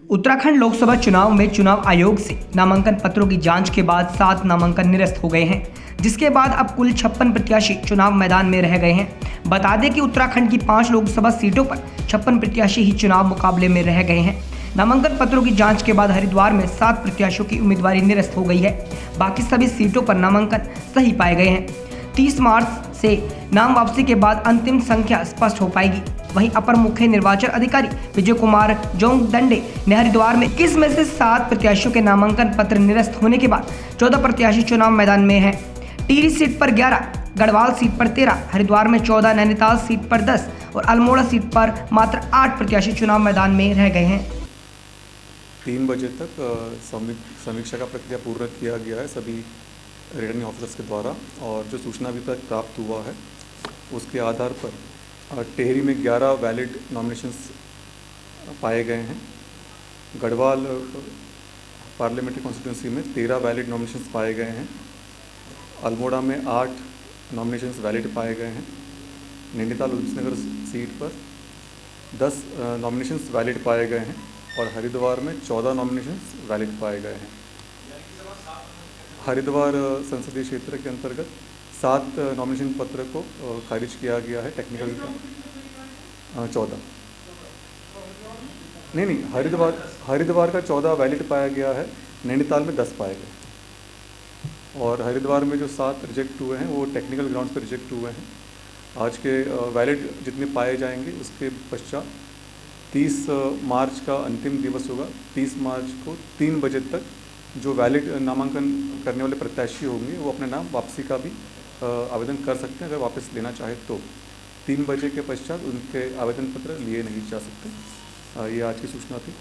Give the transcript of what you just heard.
उत्तराखंड लोकसभा चुनाव में चुनाव आयोग से नामांकन पत्रों की जांच के बाद 7 नामांकन निरस्त हो गए हैं, जिसके बाद अब कुल 56 प्रत्याशी चुनाव मैदान में रह गए हैं। बता दें कि उत्तराखंड की 5 लोकसभा सीटों पर 56 प्रत्याशी ही चुनाव मुकाबले में रह गए हैं। नामांकन पत्रों की जांच के बाद हरिद्वार में 7 प्रत्याशियों की उम्मीदवारी निरस्त हो गई है। बाकी सभी सीटों पर नामांकन सही पाए गए हैं। 30 मार्च से नाम वापसी के बाद अंतिम संख्या स्पष्ट हो पाएगी। वहीं अपर मुख्य निर्वाचन अधिकारी विजय कुमार जोंगदंडे ने हरिद्वार में 21 में से 7 प्रत्याशियों के नामांकन पत्र निरस्त होने के बाद 14 प्रत्याशी चुनाव मैदान में हैं। टिहरी सीट पर 11, गढ़वाल सीट पर 13, हरिद्वार में 14, नैनीताल सीट पर 10 और अल्मोड़ा सीट पर मात्र 8 प्रत्याशी चुनाव मैदान में रह गए हैं। 3 बजे तक समीक्षा का प्रक्रिया पूर्ण किया गया है सभी रिटर्निंग ऑफिसर्स के द्वारा, और जो सूचना अभी तक प्राप्त हुआ है उसके आधार पर टेहरी में 11 वैलिड नॉमिनेशंस पाए गए हैं। गढ़वाल पार्लियामेंट्री कॉन्स्टिट्यूंसी में 13 वैलिड नॉमिनेशंस पाए गए हैं। अल्मोड़ा में 8 नॉमिनेशंस वैलिड पाए गए हैं। नैनीताल उधमसिंह नगर सीट पर 10 नॉमिनेशंस वैलिड पाए गए हैं और हरिद्वार में 14 नॉमिनेशंस वैलिड पाए गए हैं। हरिद्वार संसदीय क्षेत्र के अंतर्गत 7 नॉमिनेशन पत्र को खारिज किया गया है। टेक्निकल 14 नहीं, हरिद्वार का 14 वैलिड पाया गया है। नैनीताल में 10 पाए गए और हरिद्वार में जो 7 रिजेक्ट हुए हैं वो टेक्निकल ग्राउंड्स पर रिजेक्ट हुए हैं। आज के वैलिड जितने पाए जाएंगे उसके पश्चात 30 मार्च का अंतिम दिवस होगा। 30 मार्च को 3 बजे तक जो वैलिड नामांकन करने वाले प्रत्याशी होंगे वो अपने नाम वापसी का भी आवेदन कर सकते हैं। अगर वापस लेना चाहे तो 3 बजे के पश्चात उनके आवेदन पत्र लिए नहीं जा सकते। ये आज की सूचना थी।